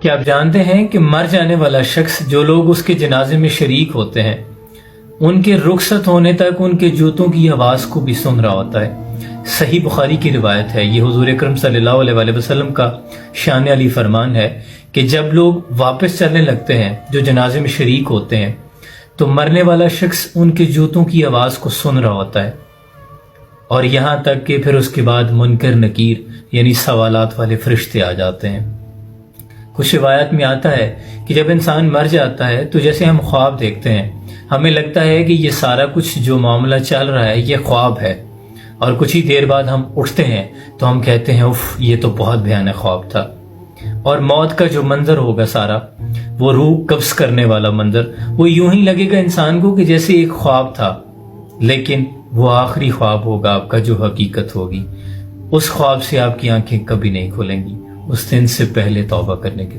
کہ آپ جانتے ہیں کہ مر جانے والا شخص جو لوگ اس کے جنازے میں شریک ہوتے ہیں ان کے رخصت ہونے تک ان کے جوتوں کی آواز کو بھی سن رہا ہوتا ہے۔ صحیح بخاری کی روایت ہے، یہ حضور اکرم صلی اللہ علیہ وآلہ وسلم کا شان علی فرمان ہے کہ جب لوگ واپس چلنے لگتے ہیں جو جنازے میں شریک ہوتے ہیں تو مرنے والا شخص ان کے جوتوں کی آواز کو سن رہا ہوتا ہے، اور یہاں تک کہ پھر اس کے بعد منکر نکیر یعنی سوالات والے فرشتے آ جاتے ہیں۔ کچھ روایات میں آتا ہے کہ جب انسان مر جاتا ہے تو جیسے ہم خواب دیکھتے ہیں، ہمیں لگتا ہے کہ یہ سارا کچھ جو معاملہ چل رہا ہے یہ خواب ہے، اور کچھ ہی دیر بعد ہم اٹھتے ہیں تو ہم کہتے ہیں اف یہ تو بہت بھیانک خواب تھا۔ اور موت کا جو منظر ہوگا سارا، وہ روح قبض کرنے والا منظر، وہ یوں ہی لگے گا انسان کو کہ جیسے ایک خواب تھا، لیکن وہ آخری خواب ہوگا آپ کا جو حقیقت ہوگی۔ اس خواب سے آپ کی آنکھیں کبھی نہیں کھلیں گی، اس دن سے پہلے توبہ کرنے کے